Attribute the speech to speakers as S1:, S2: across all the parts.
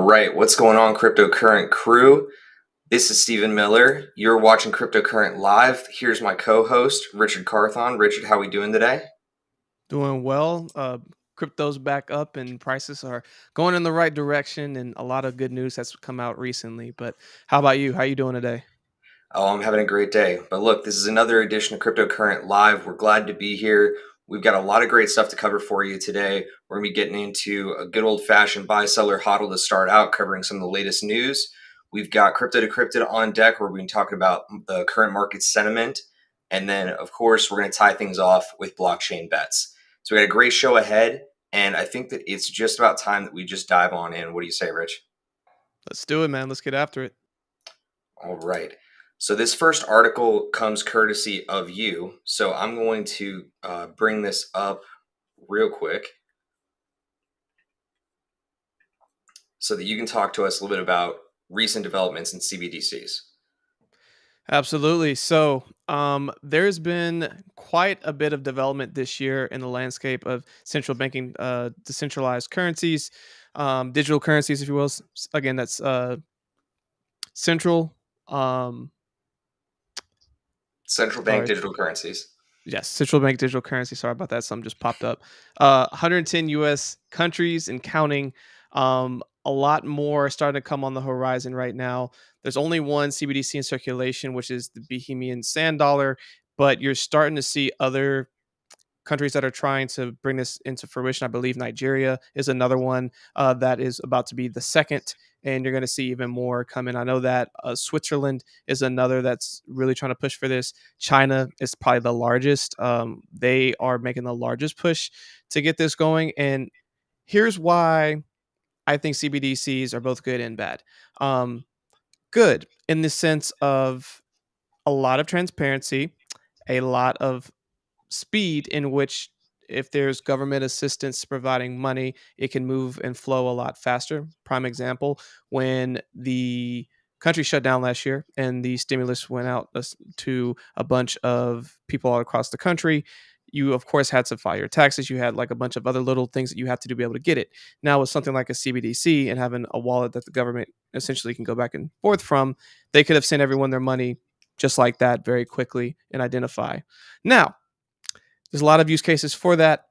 S1: right, what's going on, cryptocurrent crew? This is Stephen Miller. You're watching Cryptocurrent Live. Here's my co-host, Richard Carthon. Richard, how we doing today?
S2: Doing well. Crypto's back up and prices are going in the right direction, and a lot of good news has come out recently. But how about you? How you doing today?
S1: Oh, I'm having a great day. But look, this is another edition of Cryptocurrent Live. We're glad to be here. We've got a lot of great stuff to cover for you today. We're going to be getting into a good old-fashioned buy-seller hodl to start out, covering some of the latest news. We've got Crypto Decrypted on deck, where we've been talking about the current market sentiment. And then, of course, we're going to tie things off with blockchain bets. So we got a great show ahead, and I think that it's just about time that we just dive on in. What do you say, Rich?
S2: Let's do it, man. Let's get after it.
S1: All right. So this first article comes courtesy of you. So I'm going to bring this up real quick so that you can talk to us a little bit about recent developments in CBDCs.
S2: Absolutely. So, there's been quite a bit of development this year in the landscape of central banking, decentralized currencies, digital currencies, if you will. Again, that's central. Um,
S1: Central bank
S2: sorry,
S1: digital currencies.
S2: Yes, central bank digital currency. Sorry about that. Something just popped up. 110 U.S. countries and counting. A lot more starting to come on the horizon right now. There's only one CBDC in circulation, which is the Bohemian Sand Dollar, but you're starting to see other countries that are trying to bring this into fruition. I believe Nigeria is another one that is about to be the second, and you're going to see even more coming. I know that Switzerland is another that's really trying to push for this. China is probably the largest. They are making the largest push to get this going. And here's why I think CBDCs are both good and bad. Um, Good in the sense of a lot of transparency, a lot of speed in which if there's government assistance providing money, it can move and flow a lot faster. Prime example, when the country shut down last year and the stimulus went out to a bunch of people all across the country, you of course had to file your taxes. You had like a bunch of other little things that you have to do to be able to get it. Now with something like a CBDC and having a wallet that the government essentially can go back and forth from, they could have sent everyone their money just like that very quickly and identify. Now, there's a lot of use cases for that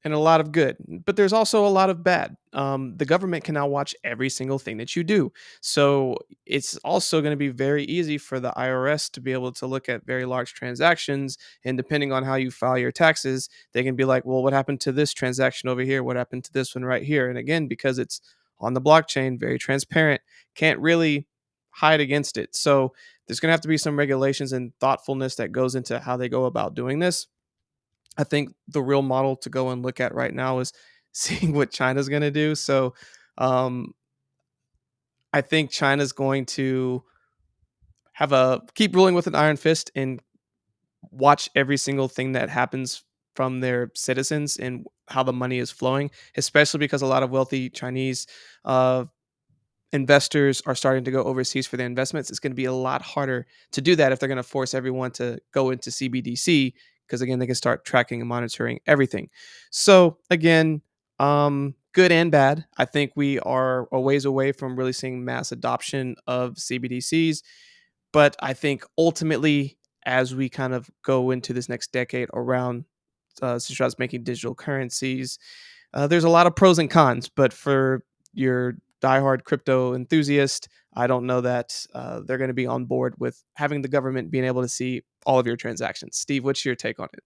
S2: and a lot of good, but there's also a lot of bad. The government can now watch every single thing that you do. So it's also going to be very easy for the IRS to be able to look at very large transactions. And depending on how you file your taxes, they can be like, well, what happened to this transaction over here? What happened to this one right here? And again, because it's on the blockchain, very transparent, can't really hide against it. So there's going to have to be some regulations and thoughtfulness that goes into how they go about doing this. I think the real model to go and look at right now is seeing what China's going to do. So um, I think China's going to have a keep ruling with an iron fist and watch every single thing that happens from their citizens and how the money is flowing, especially because a lot of wealthy Chinese uh, investors are starting to go overseas for their investments. It's going to be a lot harder to do that if they're going to force everyone to go into CBDC because again, they can start tracking and monitoring everything. So again, good and bad. I think we are a ways away from really seeing mass adoption of CBDCs, but I think ultimately, as we kind of go into this next decade around centralized making digital currencies, there's a lot of pros and cons, but for your diehard crypto enthusiast, I don't know that they're going to be on board with having the government being able to see all of your transactions. Steve, what's your take on it?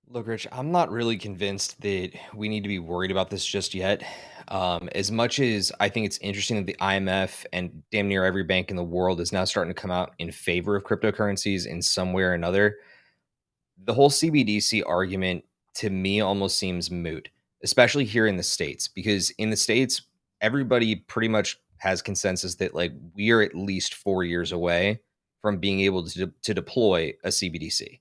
S3: Look, Rich, I'm not really convinced that we need to be worried about this just yet. As much as I think it's interesting that the IMF and damn near every bank in the world is now starting to come out in favor of cryptocurrencies in some way or another, the whole CBDC argument to me almost seems moot, especially here in the States, because in the States, everybody pretty much has consensus that like we are at least 4 years away from being able to deploy a CBDC.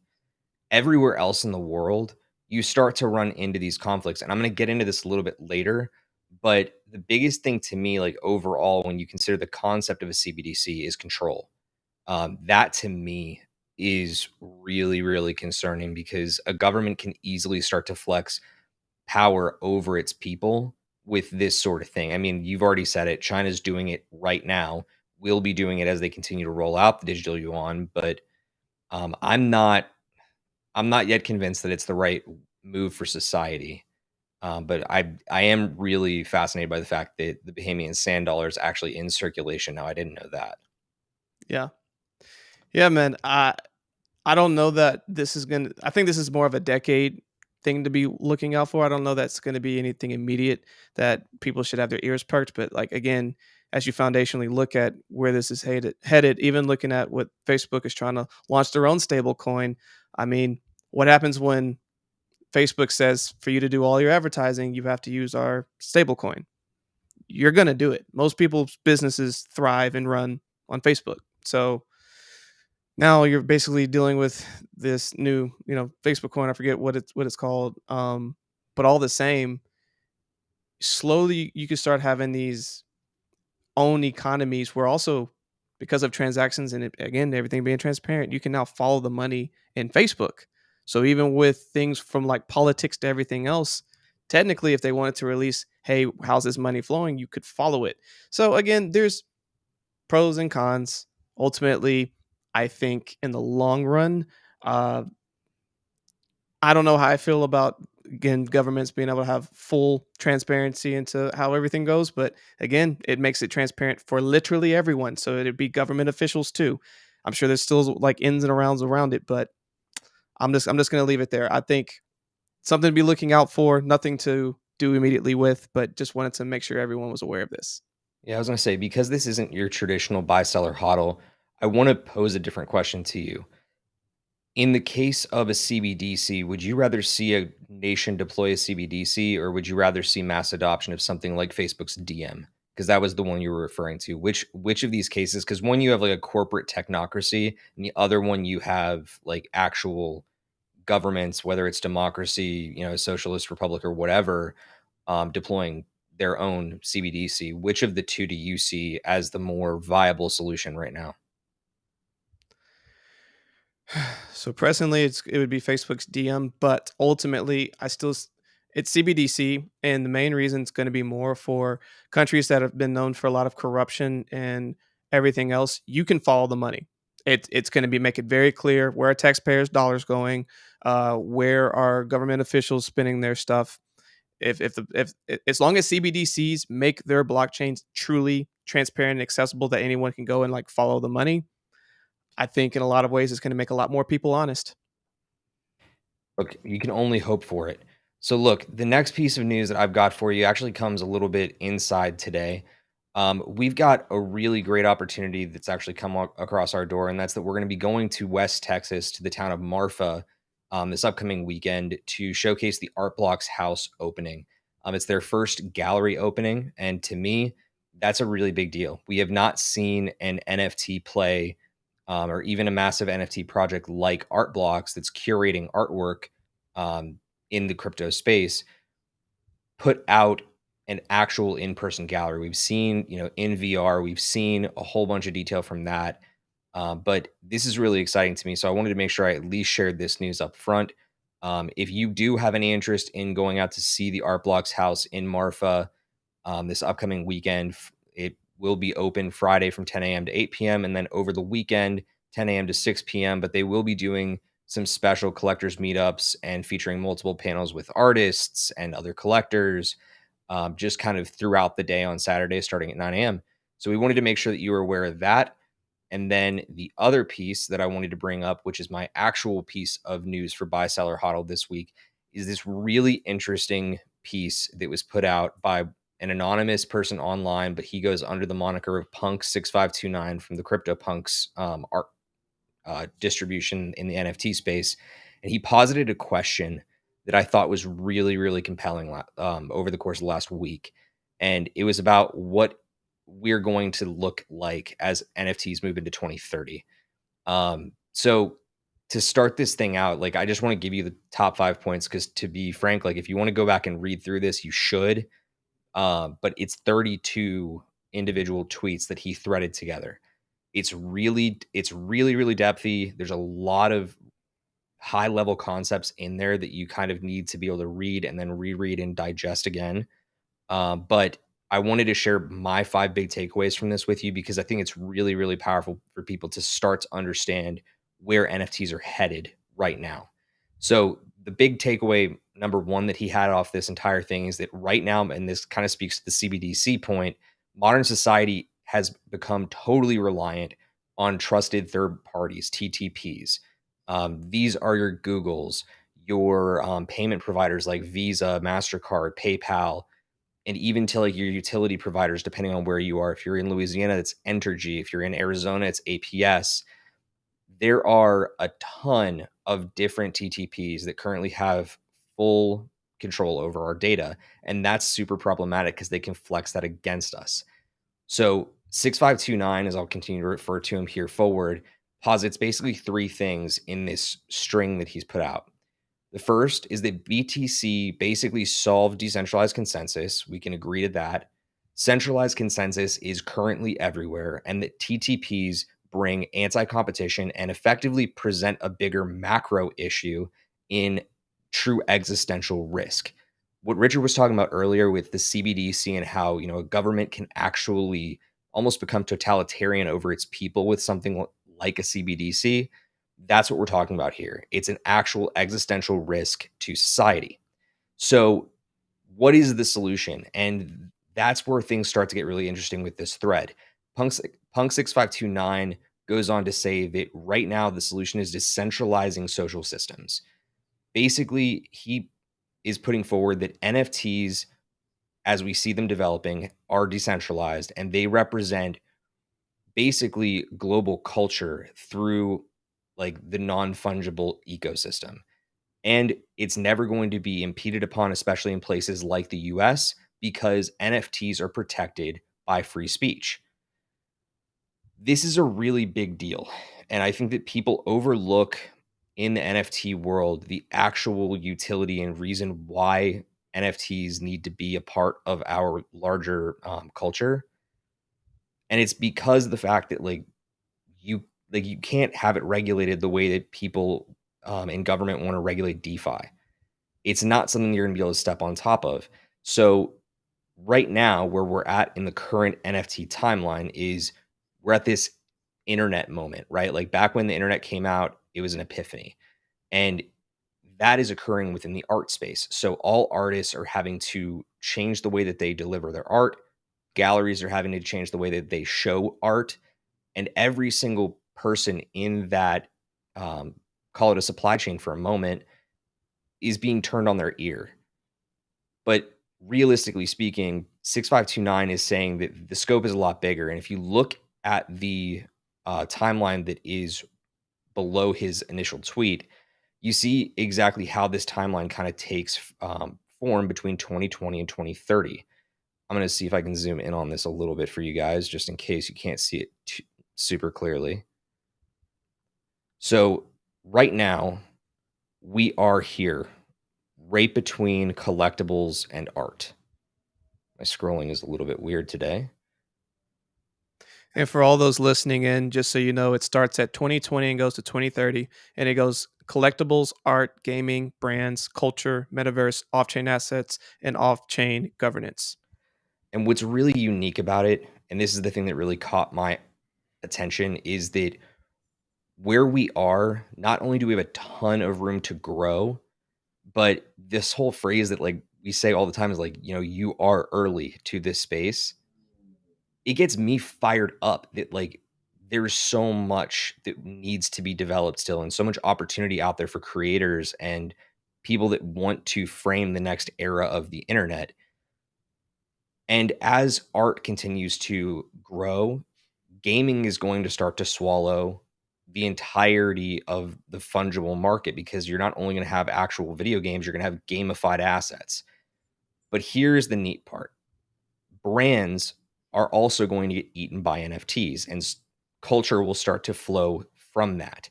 S3: Everywhere else in the world, you start to run into these conflicts. And I'm going to get into this a little bit later. But the biggest thing to me, like overall, when you consider the concept of a CBDC, is control. That to me is really, really concerning because a government can easily start to flex power over its people with this sort of thing. I mean, you've already said it. China's doing it right now. We'll be doing it as they continue to roll out the digital yuan, but I'm not yet convinced that it's the right move for society. But I am really fascinated by the fact that the Bahamian sand dollar is actually in circulation now. I didn't know that.
S2: Yeah. Yeah, man. I don't know that this is gonna. I think this is more of a decade thing to be looking out for. I don't know that's going to be anything immediate that people should have their ears perked. But like again, as you foundationally look at where this is headed, even looking at what Facebook is trying to launch their own stable coin. I mean, what happens when Facebook says for you to do all your advertising, you have to use our stable coin? You're going to do it. Most people's businesses thrive and run on Facebook. So now you're basically dealing with this new, Facebook coin. I forget what it's called. But all the same, slowly you can start having these own economies where also because of transactions and again everything being transparent, you can now follow the money in Facebook. So even with things from like politics to everything else, technically, if they wanted to release, hey, how's this money flowing, you could follow it. So again, there's pros and cons. Ultimately, I think in the long run, uh, I don't know how I feel about again governments being able to have full transparency into how everything goes, but again, it makes it transparent for literally everyone. So it'd be government officials too. I'm sure there's still like ins and arounds around it, but I'm just gonna leave it there. I think something to be looking out for, nothing to do immediately with, but just wanted to make sure everyone was aware of this.
S3: Yeah, I was going to say, because this isn't your traditional buy, seller, hodl, I want to pose a different question to you. In the case of a CBDC, would you rather see a nation deploy a CBDC, or would you rather see mass adoption of something like Facebook's DM? Because that was the one you were referring to. Which of these cases? Because one you have like a corporate technocracy, and the other one you have like actual governments, whether it's democracy, socialist republic or whatever, deploying their own CBDC. Which of the two do you see as the more viable solution right now?
S2: So presently, it would be Facebook's DM, but ultimately, it's CBDC, and the main reason it's going to be more for countries that have been known for a lot of corruption and everything else. You can follow the money. It's going to be make it very clear where are taxpayers' dollars going, where are government officials spending their stuff. If as long as CBDCs make their blockchains truly transparent and accessible that anyone can go and like follow the money, I think in a lot of ways it's going to make a lot more people honest.
S3: Look, you can only hope for it. So, look, the next piece of news that I've got for you actually comes a little bit inside today. We've got a really great opportunity that's actually come across our door, and that's that we're going to be going to West Texas to the town of Marfa this upcoming weekend to showcase the Art Blocks house opening. It's their first gallery opening, and to me, that's a really big deal. We have not seen an NFT play or even a massive NFT project like Art Blocks that's curating artwork in the crypto space put out an actual in-person gallery. We've seen, in VR, we've seen a whole bunch of detail from that. But this is really exciting to me. So I wanted to make sure I at least shared this news up front. If you do have any interest in going out to see the Art Blocks house in Marfa this upcoming weekend, it will be open Friday from 10 a.m. to 8 p.m. and then over the weekend, 10 a.m. to 6 p.m. But they will be doing some special collectors meetups and featuring multiple panels with artists and other collectors just kind of throughout the day on Saturday starting at 9 a.m. So we wanted to make sure that you were aware of that. And then the other piece that I wanted to bring up, which is my actual piece of news for Buy Seller Hodl this week, is this really interesting piece that was put out by an anonymous person online, but he goes under the moniker of Punk6529 from the CryptoPunks art distribution in the NFT space. And he posited a question that I thought was really, really compelling over the course of the last week. And it was about what we're going to look like as NFTs move into 2030. So to start this thing out, like I just want to give you the top 5 points because to be frank, like if you want to go back and read through this, you should. But it's 32 individual tweets that he threaded together. It's really, really depthy. There's a lot of high level concepts in there that you kind of need to be able to read and then reread and digest again. But I wanted to share my 5 big takeaways from this with you because I think it's really, really powerful for people to start to understand where NFTs are headed right now. So the big takeaway number 1 that he had off this entire thing is that right now, and this kind of speaks to the CBDC point, modern society has become totally reliant on trusted third parties, TTPs. These are your Googles, your payment providers like Visa, MasterCard, PayPal, and even to like your utility providers, depending on where you are. If you're in Louisiana, it's Entergy. If you're in Arizona, it's APS. There are a ton of different TTPs that currently have full control over our data. And that's super problematic because they can flex that against us. So 6529, as I'll continue to refer to him here forward, posits basically 3 things in this string that he's put out. The first is that BTC basically solved decentralized consensus. We can agree to that. Centralized consensus is currently everywhere, and that TTPs bring anti-competition and effectively present a bigger macro issue in true existential risk. What Richard was talking about earlier with the CBDC and how, a government can actually almost become totalitarian over its people with something like a CBDC, that's what we're talking about here. It's an actual existential risk to society. So, what is the solution? And that's where things start to get really interesting with this thread. Punk6529 goes on to say that right now the solution is decentralizing social systems. Basically, he is putting forward that NFTs, as we see them developing, are decentralized and they represent basically global culture through like the non-fungible ecosystem. And it's never going to be impeded upon, especially in places like the US, because NFTs are protected by free speech. This is a really big deal. And I think that people overlook in the NFT world the actual utility and reason why NFTs need to be a part of our larger culture. And it's because of the fact that you you can't have it regulated the way that people in government want to regulate DeFi. It's not something you're going to be able to step on top of. So right now, where we're at in the current NFT timeline is we're at this internet moment, right? Like back when the internet came out, it was an epiphany, and that is occurring within the art space. So all artists are having to change the way that they deliver their art. Galleries are having to change the way that they show art, and every single person in that call it a supply chain for a moment is being turned on their ear. But realistically speaking, 6529 is saying that the scope is a lot bigger. And if you look at the timeline that is below his initial tweet, you see exactly how this timeline kind of takes form between 2020 and 2030. I'm going to see if I can zoom in on this a little bit for you guys, just in case you can't see it super clearly. So right now, we are here right between collectibles and art. My scrolling is a little bit weird today.
S2: And for all those listening in, just so you know, it starts at 2020 and goes to 2030. And it goes collectibles, art, gaming, brands, culture, metaverse, off chain assets, and off chain governance.
S3: And what's really unique about it, and this is the thing that really caught my attention, is that where we are, not only do we have a ton of room to grow, but this whole phrase that like we say all the time is like, you are early to this space. It gets me fired up that like there's so much that needs to be developed still and so much opportunity out there for creators and people that want to frame the next era of the internet. And as art continues to grow, gaming is going to start to swallow the entirety of the fungible market because you're not only going to have actual video games, you're going to have gamified assets. But here's the neat part. Brands are also going to get eaten by NFTs, and culture will start to flow from that.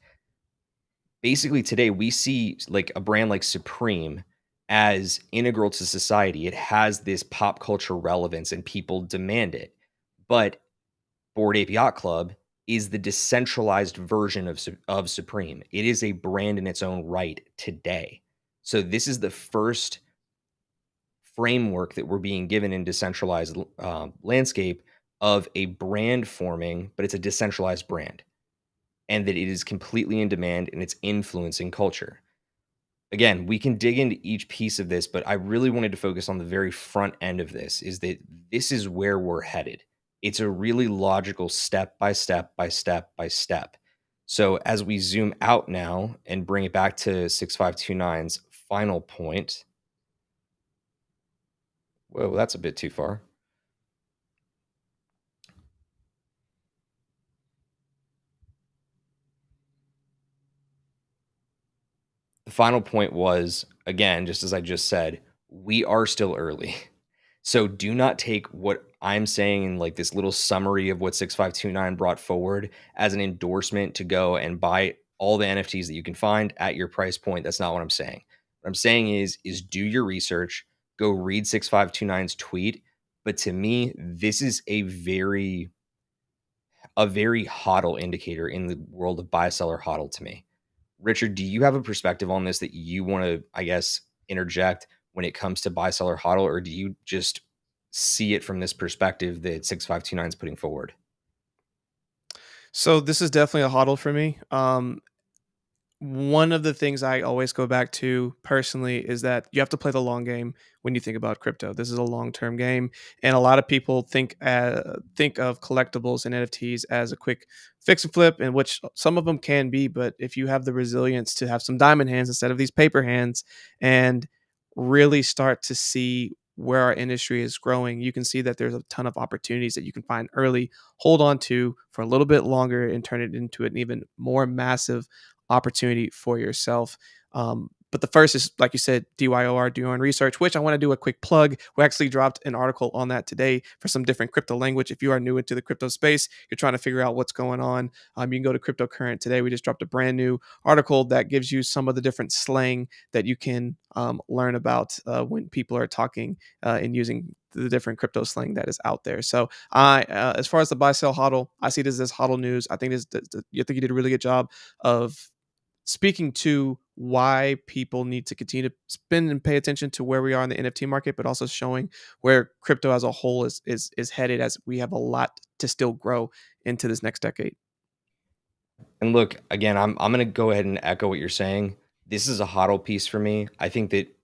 S3: Basically, today we see like a brand like Supreme as integral to society. It has this pop culture relevance and people demand it. But Bored Ape Yacht Club is the decentralized version of Supreme. It is a brand in its own right today. So this is the first framework that we're being given in decentralized landscape of a brand forming, but it's a decentralized brand, and that it is completely in demand and it's influencing culture. Again, we can dig into each piece of this, but I really wanted to focus on the very front end of this, is that this is where we're headed. It's a really logical step by step by step by step. So as we zoom out now and bring it back to 6529's final point. Whoa, that's a bit too far. The final point was, again, just as I just said, we are still early. So do not take what I'm saying in like this little summary of what 6529 brought forward as an endorsement to go and buy all the NFTs that you can find at your price point. That's not what I'm saying. What I'm saying is do your research, go read 6529's tweet. But to me, this is a very hodl indicator in the world of buy seller hodl to me. Richard, do you have a perspective on this that you want to, I guess, interject when it comes to buy seller hodl, or do you just see it from this perspective that 6529 is putting forward?
S2: So this is definitely a hodl for me. One of the things I always go back to personally is that you have to play the long game when you think about crypto. This is a long-term game, and a lot of people think of collectibles and NFTs as a quick fix and flip, in which some of them can be. But if you have the resilience to have some diamond hands instead of these paper hands, and really start to see where our industry is growing, you can see that there's a ton of opportunities that you can find early, hold on to for a little bit longer, and turn it into an even more massive opportunity for yourself. But the first is, like you said, DYOR, do your own research, which I want to do a quick plug. We actually dropped an article on that today for some different crypto language. If you are new into the crypto space, you're trying to figure out what's going on, you can go to Cryptocurrent today. We just dropped a brand new article that gives you some of the different slang that you can learn about when people are talking and using the different crypto slang that is out there. So as far as the buy sell hodl, I see this as hodl news. I think you did a really good job of speaking to why people need to continue to spend and pay attention to where we are in the NFT market, but also showing where crypto as a whole is headed, as we have a lot to still grow into this next decade.
S3: And look, again, I'm going to go ahead and echo what you're saying. This is a hodl piece for me. I think that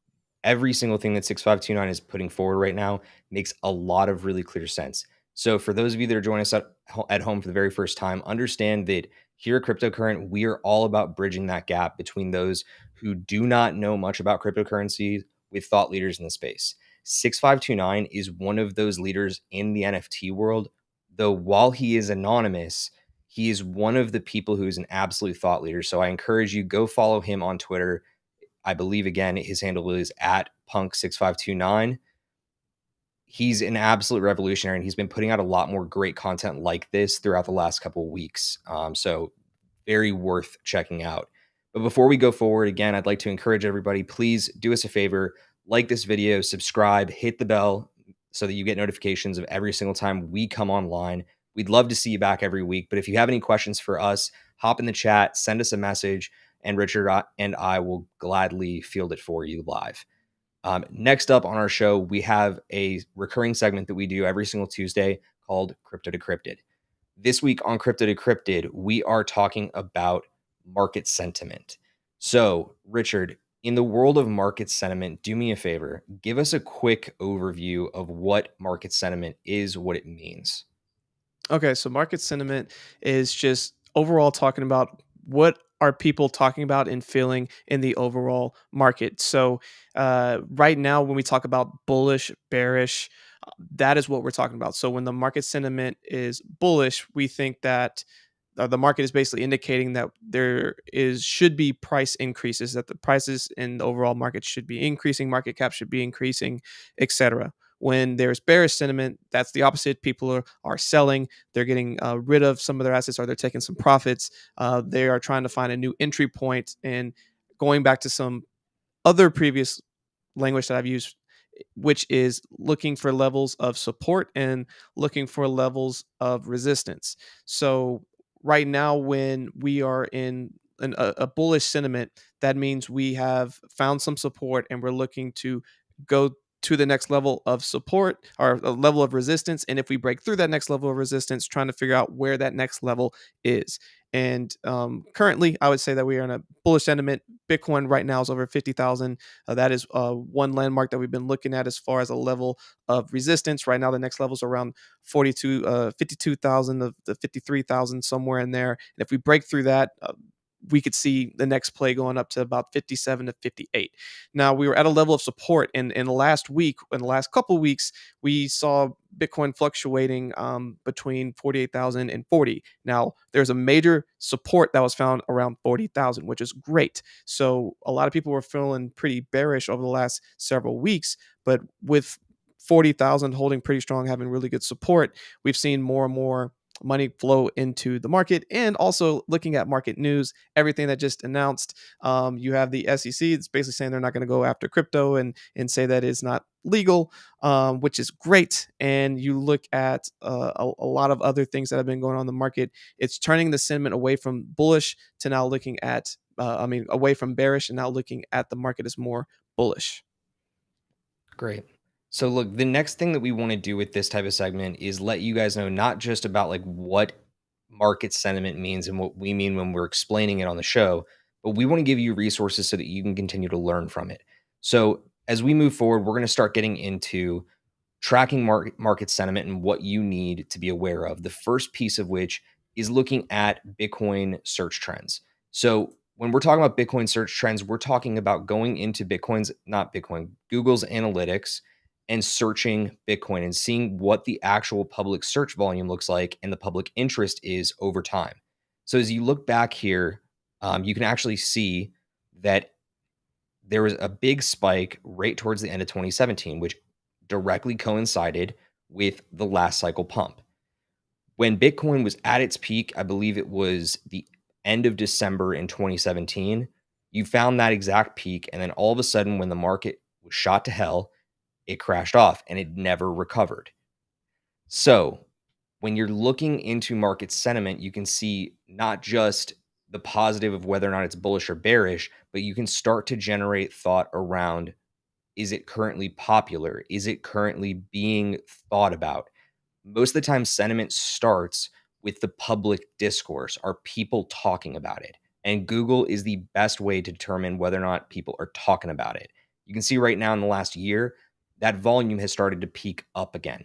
S3: every single thing that 6529 is putting forward right now makes a lot of really clear sense. So for those of you that are joining us at home for the very first time, understand that here at Cryptocurrent, we are all about bridging that gap between those who do not know much about cryptocurrency with thought leaders in the space. 6529 is one of those leaders in the NFT world, though while he is anonymous, he is one of the people who is an absolute thought leader. So I encourage you, go follow him on Twitter. I believe, again, his handle is at punk6529. He's an absolute revolutionary, and he's been putting out a lot more great content like this throughout the last couple of weeks. So very worth checking out. But before we go forward, again, I'd like to encourage everybody, please do us a favor, like this video, subscribe, hit the bell so that you get notifications of every single time we come online. We'd love to see you back every week. But if you have any questions for us, hop in the chat, send us a message, and Richard and I will gladly field it for you live. Next up on our show, we have a recurring segment that we do every single Tuesday called Crypto Decrypted. This week on Crypto Decrypted, we are talking about market sentiment. So, Richard, in the world of market sentiment, do me a favor, give us a quick overview of what market sentiment is, what it means.
S2: Okay, so market sentiment is just overall talking about what are people talking about and feeling in the overall market. So right now, when we talk about bullish, bearish, that is what we're talking about. So when the market sentiment is bullish, we think that the market is basically indicating that there is should be price increases, that the prices in the overall market should be increasing, market cap should be increasing, etc. When there's bearish sentiment, that's the opposite. People are selling, they're getting rid of some of their assets, or they're taking some profits. They are trying to find a new entry point. And going back to some other previous language that I've used, which is looking for levels of support and looking for levels of resistance. So right now, when we are in a bullish sentiment, that means we have found some support and we're looking to go to the next level of support or a level of resistance. And if we break through that next level of resistance, trying to figure out where that next level is. And currently, I would say that we are in a bullish sentiment. Bitcoin right now is over 50,000. That is one landmark that we've been looking at as far as a level of resistance. Right now, the next level is around 52,000 to 53,000, somewhere in there. And if we break through that, we could see the next play going up to about 57 to 58. Now, we were at a level of support in the last week, in the last couple of weeks, we saw Bitcoin fluctuating between 48,000 and 40. Now, there's a major support that was found around 40,000, which is great. So a lot of people were feeling pretty bearish over the last several weeks, but with 40,000 holding pretty strong, having really good support, we've seen more and more money flow into the market. And also looking at market news, everything that just announced, you have the SEC, it's basically saying they're not going to go after crypto and say that it's not legal, which is great. And you look at a lot of other things that have been going on in the market, it's turning the sentiment away from bullish to now looking at away from bearish and now looking at the market as more bullish.
S3: Great. So look, the next thing that we want to do with this type of segment is let you guys know not just about like what market sentiment means and what we mean when we're explaining it on the show, but we want to give you resources so that you can continue to learn from it. So as we move forward, we're going to start getting into tracking market sentiment and what you need to be aware of. The first piece of which is looking at Bitcoin search trends. So when we're talking about Bitcoin search trends, we're talking about going into Google's analytics and searching Bitcoin and seeing what the actual public search volume looks like and the public interest is over time. So as you look back here, you can actually see that there was a big spike right towards the end of 2017, which directly coincided with the last cycle pump. When Bitcoin was at its peak, I believe it was the end of December in 2017, you found that exact peak. And then all of a sudden, when the market was shot to hell, it crashed off and it never recovered. So when you're looking into market sentiment, you can see not just the positive of whether or not it's bullish or bearish, but you can start to generate thought around, is it currently popular? Is it currently being thought about? Most of the time, sentiment starts with the public discourse. Are people talking about it? And Google is the best way to determine whether or not people are talking about it. You can see right now in the last year, that volume has started to peak up again.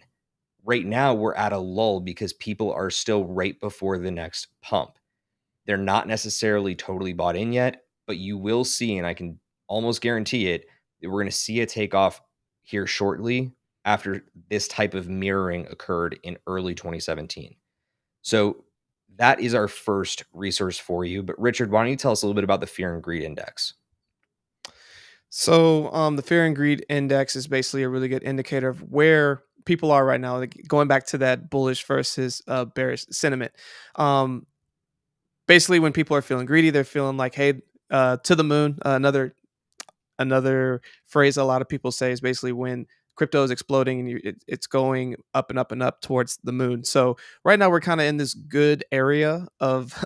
S3: Right now, we're at a lull because people are still right before the next pump. They're not necessarily totally bought in yet, but you will see, and I can almost guarantee it, that we're going to see a takeoff here shortly after this type of mirroring occurred in early 2017. So that is our first resource for you. But Richard, why don't you tell us a little bit about the Fear and Greed Index?
S2: So the Fear and Greed Index is basically a really good indicator of where people are right now. Like going back to that bullish versus bearish sentiment. Basically, when people are feeling greedy, they're feeling like, hey, to the moon. Another phrase a lot of people say is basically when crypto is exploding and it's going up and up and up towards the moon. So right now we're kind of in this good area of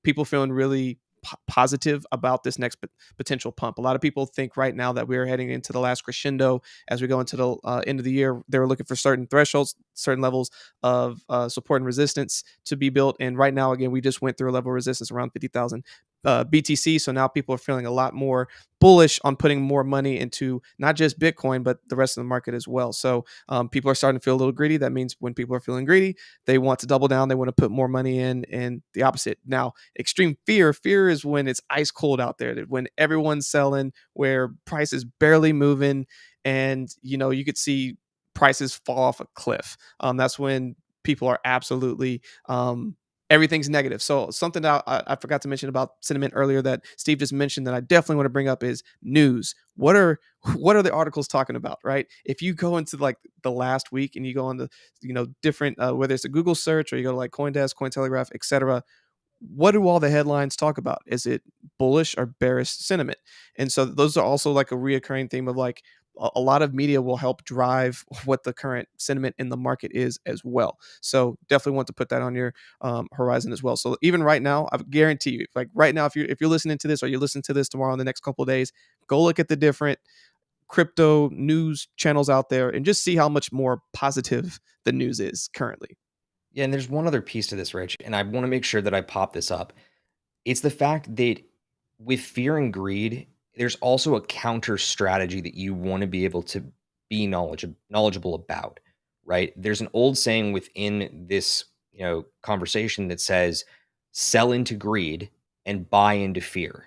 S2: people feeling really positive about this next potential pump. A lot of people think right now that we're heading into the last crescendo as we go into the end of the year. They were looking for certain thresholds, certain levels of support and resistance to be built. And right now, again, we just went through a level of resistance around 50,000 BTC. So now people are feeling a lot more bullish on putting more money into not just Bitcoin, but the rest of the market as well. So people are starting to feel a little greedy. That means when people are feeling greedy, they want to double down. They want to put more money in, and the opposite. Now, extreme fear is when it's ice cold out there, when everyone's selling, where price is barely moving, and you could see prices fall off a cliff. That's when people are absolutely everything's negative. So something that I forgot to mention about sentiment earlier that Steve just mentioned that I definitely want to bring up is news. What are the articles talking about, right? If you go into like the last week and you go on the different whether it's a Google search or you go to like CoinDesk, Cointelegraph, etc., what do all the headlines talk about? Is it bullish or bearish sentiment? And so those are also like a reoccurring theme of like a lot of media will help drive what the current sentiment in the market is as well. So definitely want to put that on your horizon as well. So even right now, I guarantee you, like right now, if you're listening to this or you listen to this tomorrow in the next couple of days, go look at the different crypto news channels out there and just see how much more positive the news is currently.
S3: Yeah, and there's one other piece to this, Rich, and I want to make sure that I pop this up. It's the fact that with fear and greed, there's also a counter strategy that you want to be able to be knowledgeable about, right? There's an old saying within this, conversation that says, "Sell into greed and buy into fear."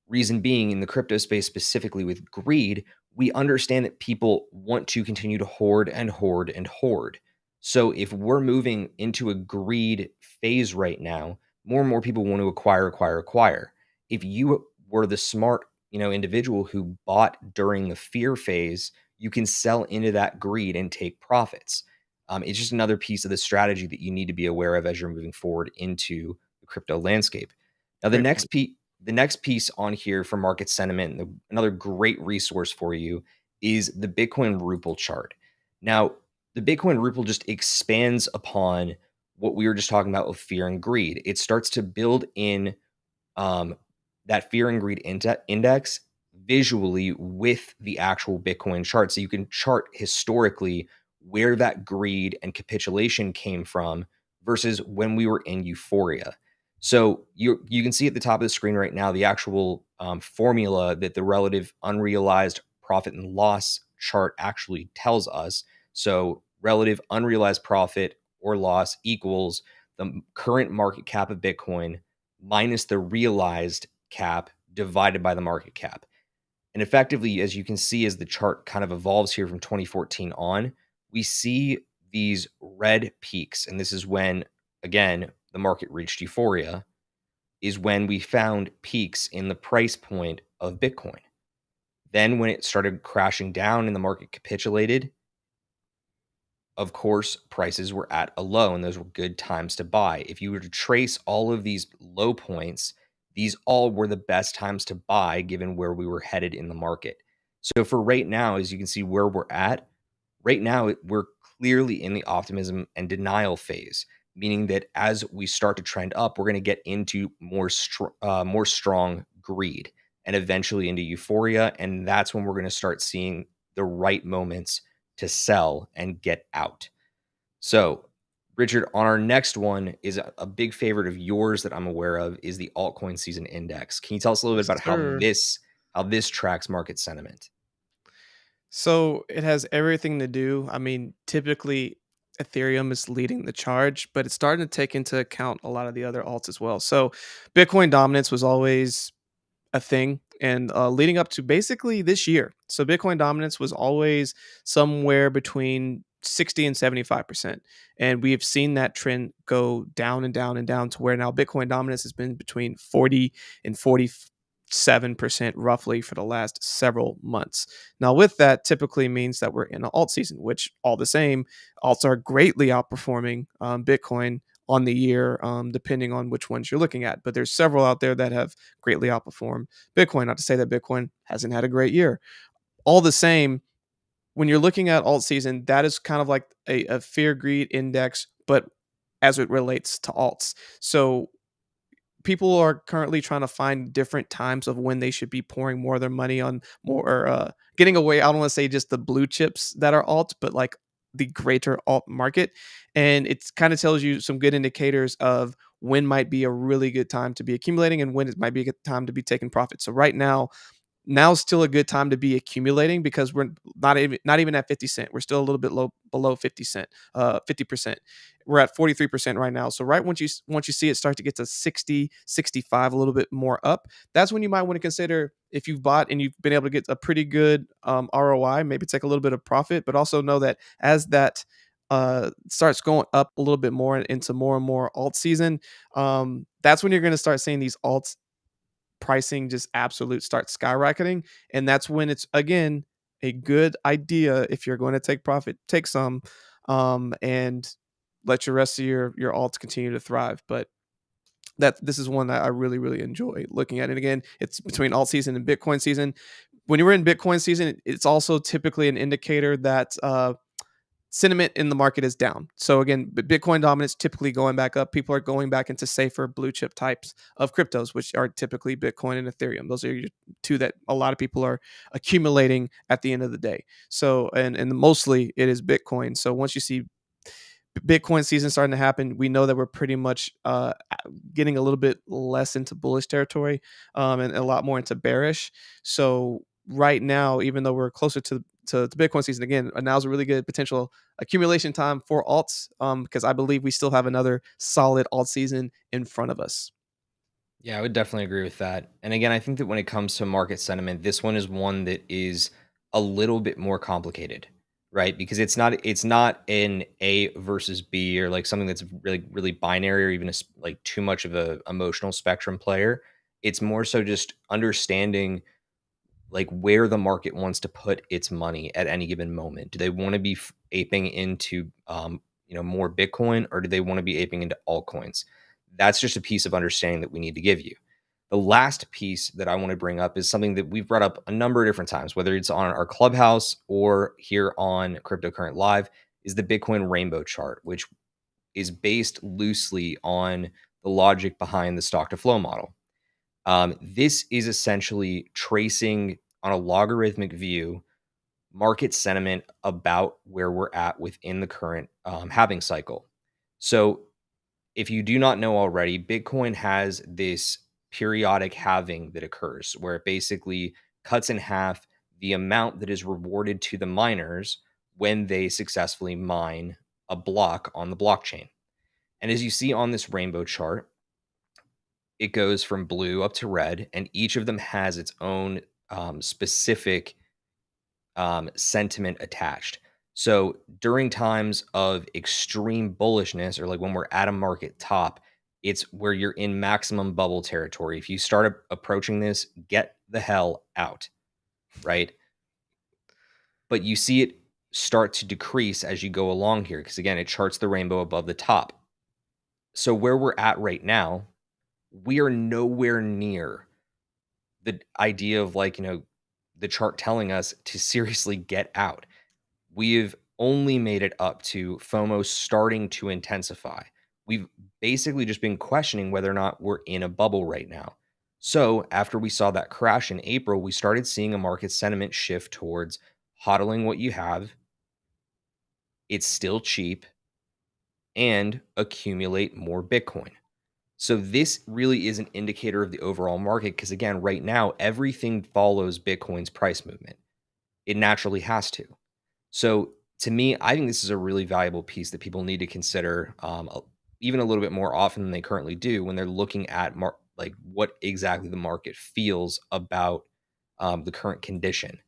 S3: Reason being, in the crypto space, specifically with greed, we understand that people want to continue to hoard and hoard and hoard. So if we're moving into a greed phase right now, more and more people want to acquire, acquire, acquire. If you were the smart, individual who bought during the fear phase, you can sell into that greed and take profits. It's just another piece of the strategy that you need to be aware of as you're moving forward into the crypto landscape. Now,
S2: Great point.
S3: the next piece on here for market sentiment, another great resource for you, is the Bitcoin Rupal chart. Now, the Bitcoin Rupal just expands upon what we were just talking about with fear and greed. It starts to build in that fear and greed index visually with the actual Bitcoin chart. So you can chart historically where that greed and capitulation came from versus when we were in euphoria. So you can see at the top of the screen right now the actual formula that the relative unrealized profit and loss chart actually tells us. So relative unrealized profit or loss equals the current market cap of Bitcoin minus the realized cap divided by the market cap. And effectively, as you can see, as the chart kind of evolves here from 2014 on, we see these red peaks. And this is when, again, the market reached euphoria, is when we found peaks in the price point of Bitcoin. Then when it started crashing down and the market capitulated, of course, prices were at a low, and those were good times to buy. If you were to trace all of these low points, these all were the best times to buy given where we were headed in the market. So for right now, as you can see where we're at, right now we're clearly in the optimism and denial phase, meaning that as we start to trend up, we're going to get into more strong greed and eventually into euphoria, and that's when we're going to start seeing the right moments to sell and get out. So, Richard, on our next one is a big favorite of yours that I'm aware of is the altcoin season index. Can you tell us a little bit
S2: Yes,
S3: about
S2: sir.
S3: how this tracks market sentiment?
S2: So it has everything to do. I mean, typically Ethereum is leading the charge, but it's starting to take into account a lot of the other alts as well. So Bitcoin dominance was always a thing and leading up to basically this year. So Bitcoin dominance was always somewhere between 60 and 75%. And we have seen that trend go down and down and down to where now Bitcoin dominance has been between 40 and 47% roughly for the last several months. Now, with that, typically means that we're in an alt season, which all the same, alts are greatly outperforming Bitcoin on the year, depending on which ones you're looking at. But there's several out there that have greatly outperformed Bitcoin. Not to say that Bitcoin hasn't had a great year. All the same, when you're looking at alt season, that is kind of like a fear greed index, but as it relates to alts. So people are currently trying to find different times of when they should be pouring more of their money on more getting away. I don't want to say just the blue chips that are alt, but like the greater alt market. And it kind of tells you some good indicators of when might be a really good time to be accumulating and when it might be a good time to be taking profit. So right now's still a good time to be accumulating because we're not even at 50 cent. We're still a little bit low below 50 cent, 50%. We're at 43% right now. So right once you see it start to get to 60, 65, a little bit more up, that's when you might want to consider if you've bought and you've been able to get a pretty good ROI, maybe take a little bit of profit, but also know that as that starts going up a little bit more into more and more alt season, that's when you're going to start seeing these alts pricing just absolute start skyrocketing. And that's when it's again a good idea if you're going to take profit, take some, and let your rest of your alts continue to thrive. But that this is one that I really, really enjoy looking at. And again, it's between alt season and Bitcoin season. When you're in Bitcoin season, it's also typically an indicator that sentiment in the market is down. So again, Bitcoin dominance typically going back up. People are going back into safer blue chip types of cryptos, which are typically Bitcoin and Ethereum. Those are your two that a lot of people are accumulating at the end of the day. So and mostly it is Bitcoin. So once you see Bitcoin season starting to happen, we know that we're pretty much getting a little bit less into bullish territory, and a lot more into bearish. So right now, even though we're closer to Bitcoin season again, now's a really good potential accumulation time for alts, because I believe we still have another solid alt season in front of us.
S3: Yeah, I would definitely agree with that. And again, I think that when it comes to market sentiment, this one is one that is a little bit more complicated, right? Because it's not an A versus B, or like something that's really binary, or even like too much of a emotional spectrum player. It's more so just understanding like where the market wants to put its money at any given moment. Do they want to be aping into more Bitcoin, or do they want to be aping into altcoins? That's just a piece of understanding that we need to give you. The last piece that I want to bring up is something that we've brought up a number of different times, whether it's on our Clubhouse or here on Cryptocurrent Live, is the Bitcoin rainbow chart, which is based loosely on the logic behind the stock to flow model. This is essentially tracing on a logarithmic view market sentiment about where we're at within the current halving cycle. So, if you do not know already, Bitcoin has this periodic halving that occurs where it basically cuts in half the amount that is rewarded to the miners when they successfully mine a block on the blockchain. And as you see on this rainbow chart, it goes from blue up to red, and each of them has its own specific sentiment attached. So during times of extreme bullishness, or like when we're at a market top, it's where you're in maximum bubble territory. If you start approaching this, get the hell out, right? But you see it start to decrease as you go along here, because again, it charts the rainbow above the top. So where we're at right now, we are nowhere near the idea of the chart telling us to seriously get out. We've only made it up to FOMO starting to intensify. We've basically just been questioning whether or not we're in a bubble right now. So after we saw that crash in April, we started seeing a market sentiment shift towards hodling what you have. It's still cheap, and accumulate more Bitcoin. So this really is an indicator of the overall market, because again, right now, everything follows Bitcoin's price movement. It naturally has to. So to me, I think this is a really valuable piece that people need to consider, even a little bit more often than they currently do when they're looking at like what exactly the market feels about the current condition.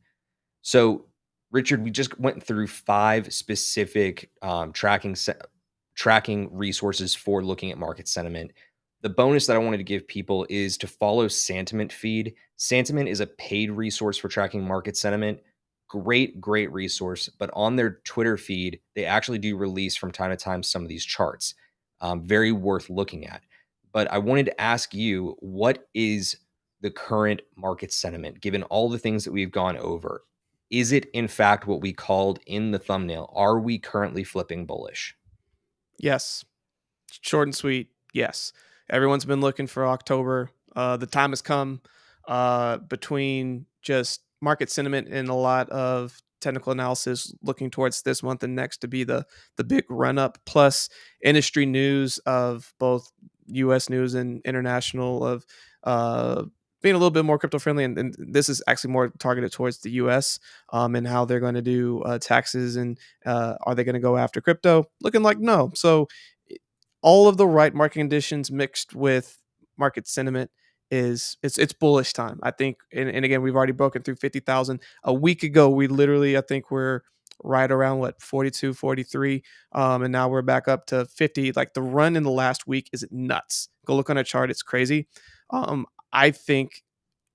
S3: So, Richard, we just went through 5 specific tracking resources for looking at market sentiment. The bonus that I wanted to give people is to follow Sentiment Feed. Sentiment is a paid resource for tracking market sentiment. Great resource. But on their Twitter feed, they actually do release from time to time some of these charts. Very worth looking at. But I wanted to ask you, what is the current market sentiment, given all the things that we've gone over? Is it in fact what we called in the thumbnail? Are we currently flipping bullish?
S2: Yes. Short and sweet. Yes. Everyone's been looking for October. The time has come, between just market sentiment and a lot of technical analysis looking towards this month and next to be the big run up, plus industry news of both US news and international of being a little bit more crypto friendly. And this is actually more targeted towards the US, and how they're going to do taxes, and are they going to go after crypto? Looking like no. So all of the right market conditions mixed with market sentiment is it's bullish time. I think, and again, we've already broken through 50,000. A week ago, we literally, I think we're right around what, 42, 43. And now we're back up to 50. Like the run in the last week is nuts. Go look on a chart. It's crazy. I think,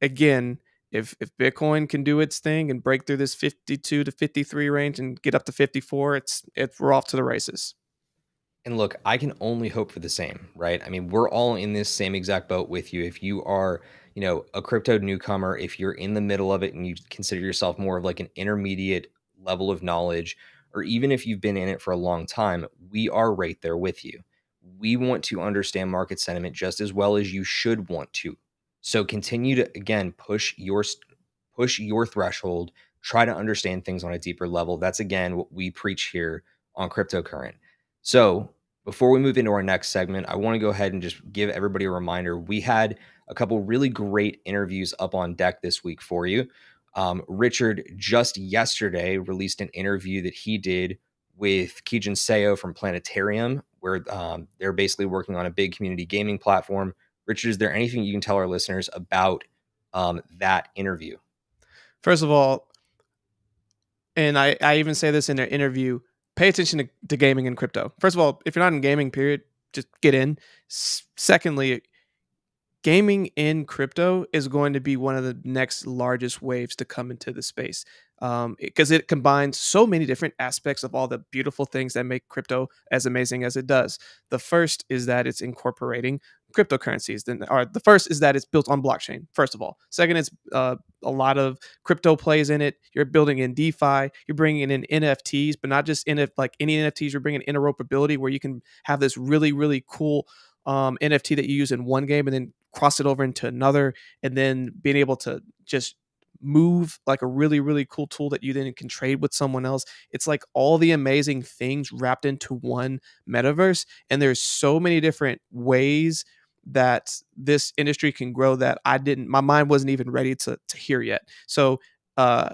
S2: again, if Bitcoin can do its thing and break through this 52 to 53 range and get up to 54, we're off to the races.
S3: And look, I can only hope for the same, right? I mean, we're all in this same exact boat with you. If you are, a crypto newcomer, if you're in the middle of it and you consider yourself more of like an intermediate level of knowledge, or even if you've been in it for a long time, we are right there with you. We want to understand market sentiment just as well as you should want to. So continue to, again, push your threshold, try to understand things on a deeper level. That's, again, what we preach here on Cryptocurrent. So before we move into our next segment, I want to go ahead and just give everybody a reminder. We had a couple really great interviews up on deck this week for you. Richard just yesterday released an interview that he did with Kijun Seo from Planetarium, where they're basically working on a big community gaming platform. Richard, is there anything you can tell our listeners about that interview?
S2: First of all, and I even say this in their interview, pay attention to gaming and crypto. First of all, if you're not in gaming, period, just get in. Secondly, gaming in crypto is going to be one of the next largest waves to come into the space, because it combines so many different aspects of all the beautiful things that make crypto as amazing as it does. The first is that it's incorporating cryptocurrencies. The first is that it's built on blockchain. First of all, second, it's a lot of crypto plays in it. You're building in DeFi. You're bringing in NFTs, but not just like any NFTs. You're bringing interoperability where you can have this really really cool NFT that you use in one game and then cross it over into another, and then being able to just move like a really really cool tool that you then can trade with someone else. It's like all the amazing things wrapped into one metaverse, and there's so many different ways that this industry can grow that my mind wasn't even ready to hear yet. So uh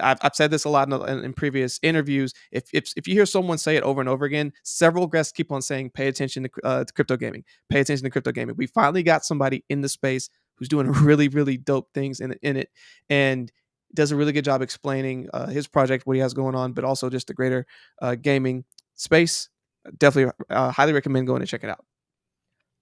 S2: I've said this a lot in previous interviews. If you hear someone say it over and over again, several guests keep on saying, "Pay attention to crypto gaming. Pay attention to crypto gaming." We finally got somebody in the space who's doing really really dope things in it, and does a really good job explaining his project, what he has going on, but also just the greater gaming space. Definitely highly recommend going and check it out.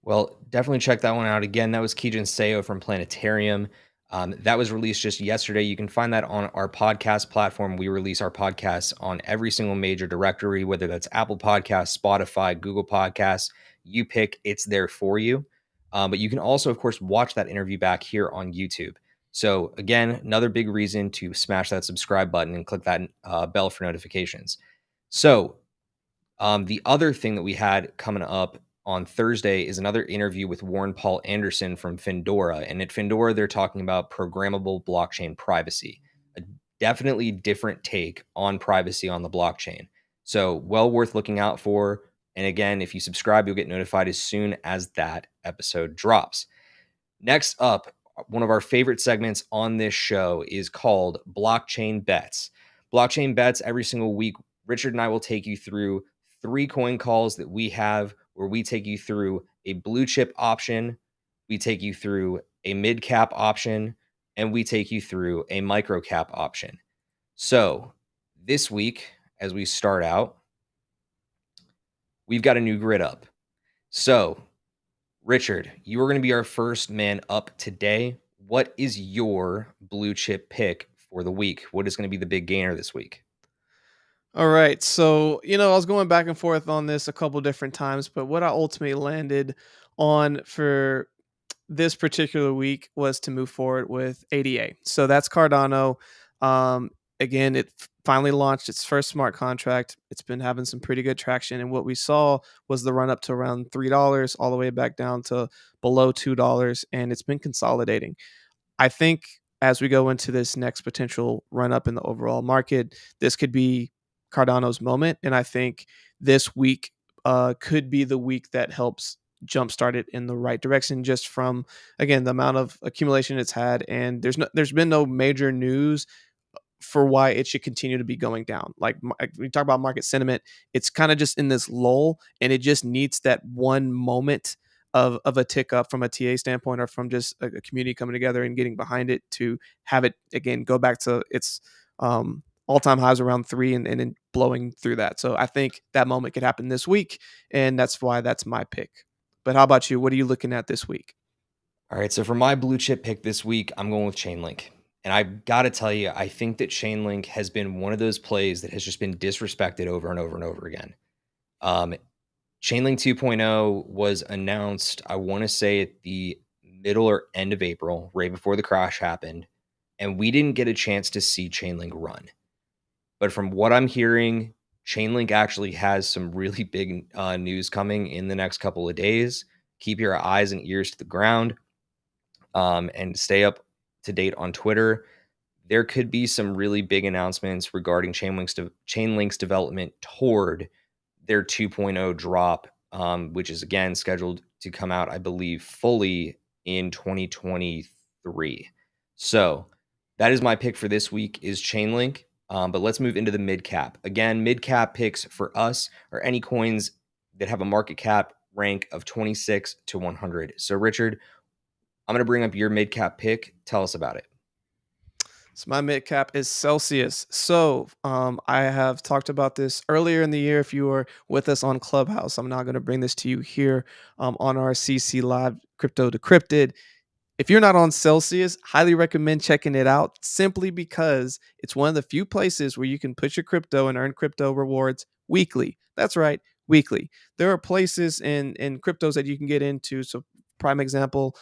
S3: Well, definitely check that one out. Again, that was Kijun Seo from Planetarium. That was released just yesterday. You can find that on our podcast platform. We release our podcasts on every single major directory, whether that's Apple Podcasts, Spotify, Google Podcasts. You pick, it's there for you. But you can also, of course, watch that interview back here on YouTube. So again, another big reason to smash that subscribe button and click that bell for notifications. So the other thing that we had coming up on Thursday is another interview with Warren Paul Anderson from Findora. And at Findora, they're talking about programmable blockchain privacy, a definitely different take on privacy on the blockchain. So well worth looking out for. And again, if you subscribe, you'll get notified as soon as that episode drops. Next up, one of our favorite segments on this show is called Blockchain Bets. Blockchain Bets, every single week, Richard and I will take you through 3 coin calls that we have where we take you through a blue chip option, we take you through a mid cap option, and we take you through a micro cap option. So this week, as we start out, we've got a new grid up. So Richard, you are going to be our first man up today. What is your blue chip pick for the week? What is going to be the big gainer this week?
S2: All right. So, I was going back and forth on this a couple different times, but what I ultimately landed on for this particular week was to move forward with ADA. So that's Cardano. Again, it finally launched its first smart contract. It's been having some pretty good traction. And what we saw was the run up to around $3 all the way back down to below $2. And it's been consolidating. I think as we go into this next potential run up in the overall market, this could be Cardano's moment. And I think this week could be the week that helps jumpstart it in the right direction, just from, again, the amount of accumulation it's had. And there's been no major news for why it should continue to be going down. Like we talk about market sentiment, it's kind of just in this lull, and it just needs that one moment of a tick up from a TA standpoint, or from just a community coming together and getting behind it to have it again go back to its all-time highs around 3 and then blowing through that. So I think that moment could happen this week, and that's why that's my pick. But how about you? What are you looking at this week?
S3: All right, so for my blue chip pick this week, I'm going with Chainlink. And I've got to tell you, I think that Chainlink has been one of those plays that has just been disrespected over and over and over again. Chainlink 2.0 was announced, I want to say, at the middle or end of April, right before the crash happened. And we didn't get a chance to see Chainlink run. But from what I'm hearing, Chainlink actually has some really big news coming in the next couple of days. Keep your eyes and ears to the ground, and stay up to date on Twitter. There could be some really big announcements regarding Chainlink's development toward their 2.0 drop, which is again scheduled to come out, I believe, fully in 2023. So that is my pick for this week is Chainlink. But let's move into the mid cap. Again, mid cap picks for us are any coins that have a market cap rank of 26 to 100. So Richard, I'm going to bring up your mid cap pick. Tell us about it.
S2: So my mid cap is Celsius. So I have talked about this earlier in the year. If you were with us on Clubhouse, I'm now going to bring this to you here on our CC Live Crypto Decrypted. If you're not on Celsius, highly recommend checking it out simply because it's one of the few places where you can put your crypto and earn crypto rewards weekly. That's right, weekly. There are places in cryptos that you can get into. So prime example,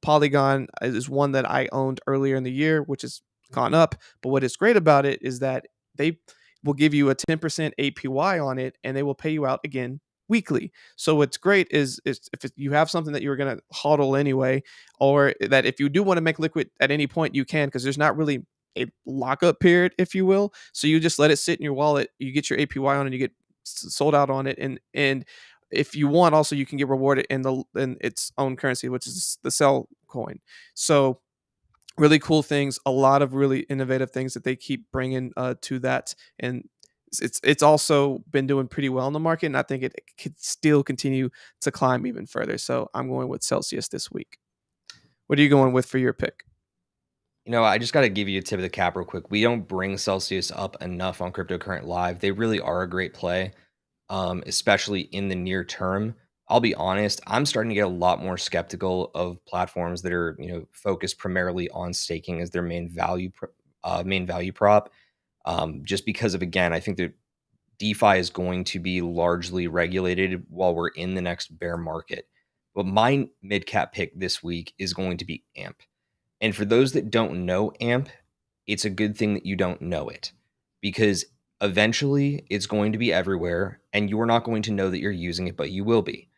S2: Polygon is one that I owned earlier in the year, which has gone up. But what is great about it is that they will give you a 10% APY on it and they will pay you out again weekly. So what's great is if you have something that you're going to hodl anyway, or that if you do want to make liquid at any point, you can, because there's not really a lockup period, if you will. So you just let it sit in your wallet, you get your APY on it, you get sold out on it, and if you want, also you can get rewarded in its own currency, which is the Cell coin. So really cool things, a lot of really innovative things that they keep bringing to that, and it's also been doing pretty well in the market, and I think it could still continue to climb even further. So I'm going with Celsius this week. What are you going with for your pick?
S3: I just got to give you a tip of the cap real quick. We don't bring Celsius up enough on Cryptocurrent Live. They really are a great play, especially in the near term. I'll be honest, I'm starting to get a lot more skeptical of platforms that are, focused primarily on staking as their main value prop. Just because of, again, I think that DeFi is going to be largely regulated while we're in the next bear market. But my mid cap pick this week is going to be AMP. And for those that don't know AMP, it's a good thing that you don't know it, because eventually it's going to be everywhere and you're not going to know that you're using it, but you will be.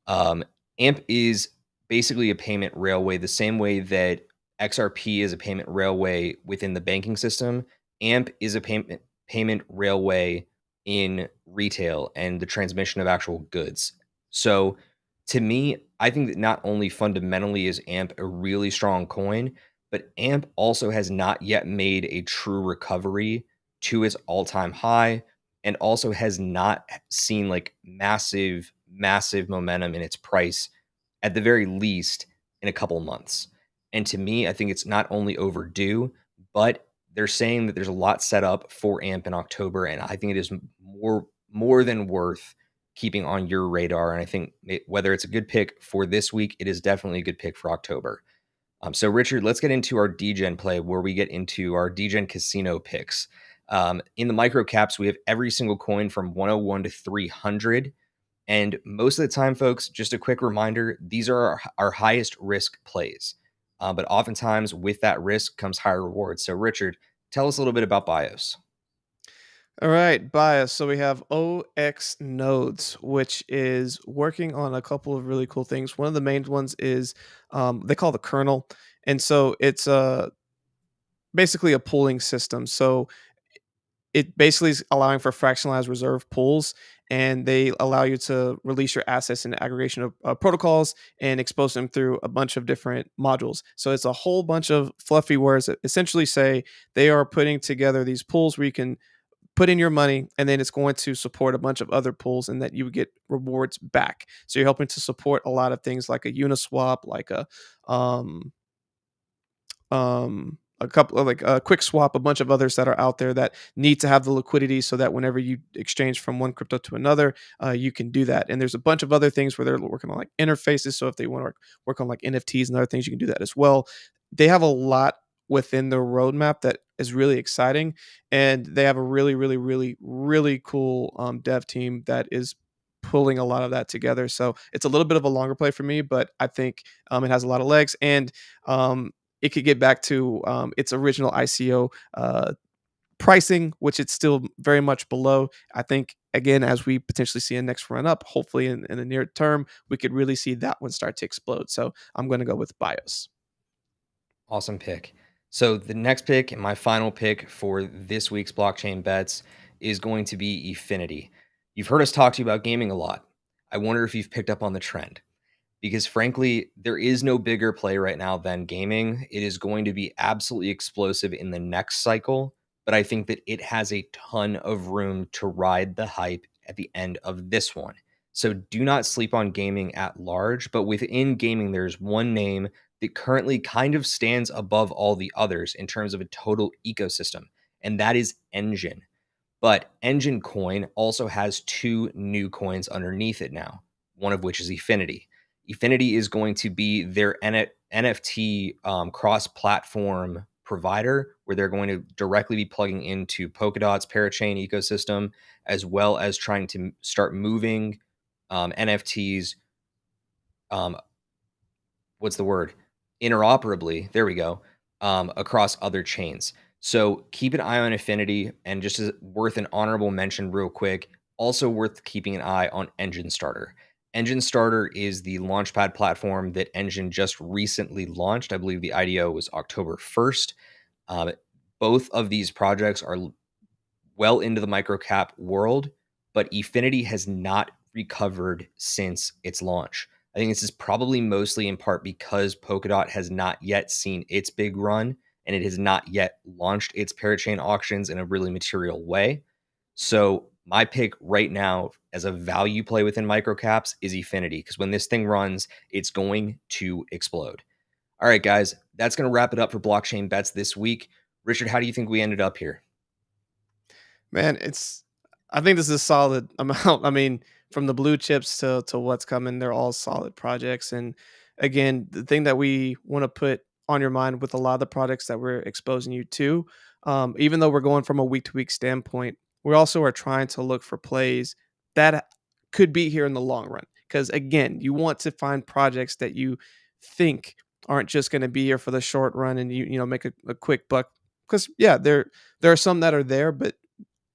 S3: Um, AMP is basically a payment railway, the same way that XRP is a payment railway within the banking system. AMP is a payment railway in retail and the transmission of actual goods. So to me, I think that not only fundamentally is AMP a really strong coin, but AMP also has not yet made a true recovery to its all-time high, and also has not seen like massive momentum in its price, at the very least in a couple months. And to me, I think it's not only overdue, but they're saying that there's a lot set up for AMP in October, and I think it is more than worth keeping on your radar. And I think whether it's a good pick for this week, it is definitely a good pick for October. So Richard, let's get into our DGen play, where we get into our DGen casino picks. In the micro caps, we have every single coin from 101 to 300. And most of the time, folks, just a quick reminder, these are our highest risk plays. But oftentimes with that risk comes higher rewards. So Richard, tell us a little bit about BIOS.
S2: All right, bias. So we have OX Nodes, which is working on a couple of really cool things. One of the main ones is they call the kernel, and so it's basically a pooling system. So it basically is allowing for fractionalized reserve pools, and they allow you to release your assets in the aggregation of protocols and expose them through a bunch of different modules. So it's a whole bunch of fluffy words that essentially say they are putting together these pools where you can put in your money, and then it's going to support a bunch of other pools, and that you would get rewards back. So you're helping to support a lot of things like a Uniswap, like um, a couple of like a quick swap, a bunch of others that are out there that need to have the liquidity so that whenever you exchange from one crypto to another, you can do that. And there's a bunch of other things where they're working on like interfaces. So if they want to work on like NFTs and other things, you can do that as well. They have a lot within the roadmap that is really exciting, and they have a really cool dev team that is pulling a lot of that together. So it's a little bit of a longer play for me, but I think it has a lot of legs, and it could get back to its original ICO pricing, which it's still very much below. I think, again, as we potentially see a next run up, hopefully in the near term, we could really see that one start to explode. So I'm going to go with BIOS.
S3: Awesome pick. So the next pick and my final pick for this week's blockchain bets is going to be Efinity. You've heard us talk to you about gaming a lot. I wonder if you've picked up on the trend, because frankly, there is no bigger play right now than gaming. It is going to be absolutely explosive in the next cycle, but I think that it has a ton of room to ride the hype at the end of this one. So do not sleep on gaming at large, but within gaming, there's one name that currently kind of stands above all the others in terms of a total ecosystem, and that is Engine. But Engine Coin also has two new coins underneath it now, one of which is Efinity. Efinity is going to be their NFT cross-platform provider, where they're going to directly be plugging into Polkadot's parachain ecosystem, as well as trying to start moving NFTs. What's the word? Interoperably. There we go. Across other chains. So keep an eye on Efinity, and just as worth an honorable mention, real quick, also worth keeping an eye on Engine Starter. Engine Starter is the launchpad platform that Engine just recently launched. I believe the IDO was October 1st. Both of these projects are well into the microcap world, but Efinity has not recovered since its launch. I think this is probably mostly in part because Polkadot has not yet seen its big run, and it has not yet launched its parachain auctions in a really material way. So my pick right now as a value play within microcaps is Efinity, because when this thing runs, it's going to explode. All right, guys, that's going to wrap it up for blockchain bets this week. Richard, how do you think we ended up here?
S2: Man, I think this is a solid amount. I mean, from the blue chips to what's coming, they're all solid projects. And again, the thing that we want to put on your mind with a lot of the products that we're exposing you to, even though we're going from a week to week standpoint, we also are trying to look for plays that could be here in the long run. Because again, you want to find projects that you think aren't just going to be here for the short run and you know make a quick buck. Because yeah, there are some that are there, but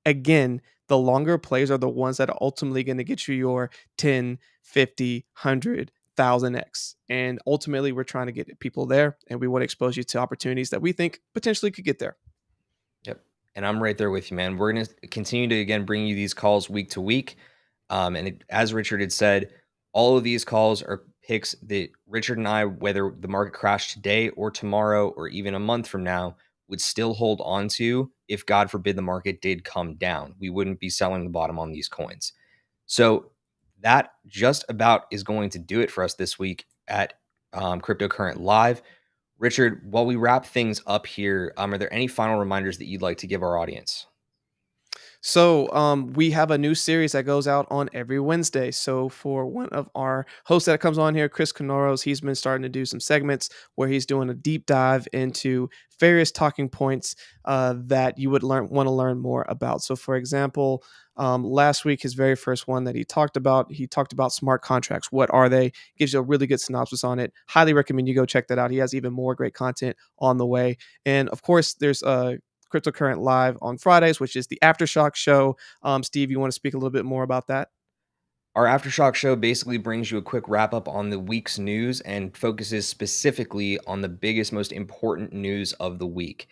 S2: again, the longer plays are the ones that are ultimately going to get you your 10, 50, 100,000x. And ultimately, we're trying to get people there, and we want to expose you to opportunities that we think potentially could get there.
S3: Yep. And I'm right there with you, man. We're going to continue to, again, bring you these calls week to week. As Richard had said, all of these calls are picks that Richard and I, whether the market crashed today or tomorrow or even a month from now, would still hold on to if, God forbid, the market did come down. We wouldn't be selling the bottom on these coins. So that just about is going to do it for us this week at Cryptocurrent Live. Richard, while we wrap things up here, are there any final reminders that you'd like to give our audience?
S2: So we have a new series that goes out on every Wednesday. So for one of our hosts that comes on here, Chris Canoros, he's been starting to do some segments where he's doing a deep dive into various talking points that you would want to learn more about. So for example, last week, his very first one that he talked about smart contracts. What are they? Gives you a really good synopsis on it. Highly recommend you go check that out. He has even more great content on the way. And of course, there's Cryptocurrent Live on Fridays, which is the Aftershock show. Steve, you want to speak a little bit more about that?
S3: Our Aftershock show basically brings you a quick wrap up on the week's news and focuses specifically on the biggest, most important news of the week.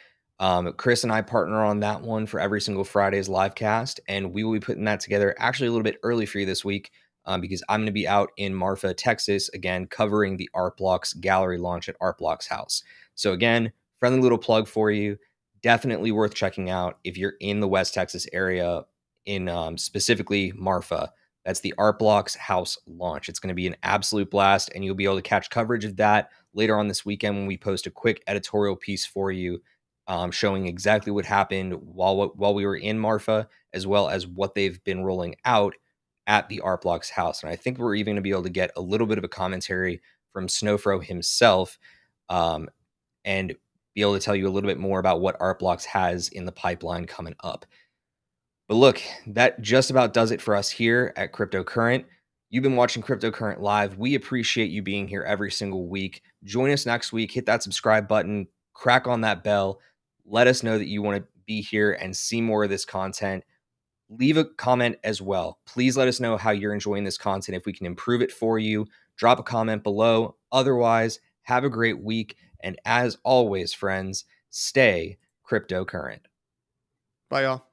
S3: Chris and I partner on that one for every single Friday's live cast, and we will be putting that together actually a little bit early for you this week because I'm going to be out in Marfa, Texas, again, covering the Art Blocks gallery launch at Art Blocks House. So again, friendly little plug for you. Definitely worth checking out if you're in the West Texas area, in specifically Marfa. That's the Art Blocks House launch. It's going to be an absolute blast, and you'll be able to catch coverage of that later on this weekend when we post a quick editorial piece for you showing exactly what happened while we were in Marfa, as well as what they've been rolling out at the Art Blocks House. And I think we're even going to be able to get a little bit of a commentary from Snowfro himself and be able to tell you a little bit more about what Art Blocks has in the pipeline coming up. But look, that just about does it for us here at Cryptocurrent. You've been watching Cryptocurrent Live. We appreciate you being here every single week. Join us next week. Hit that subscribe button. Crack on that bell. Let us know that you want to be here and see more of this content, leave a comment as well. Please let us know how you're enjoying this content, if we can improve it for you. Drop a comment below. Otherwise, have a great week. And as always, friends, stay cryptocurrent.
S2: Bye, y'all.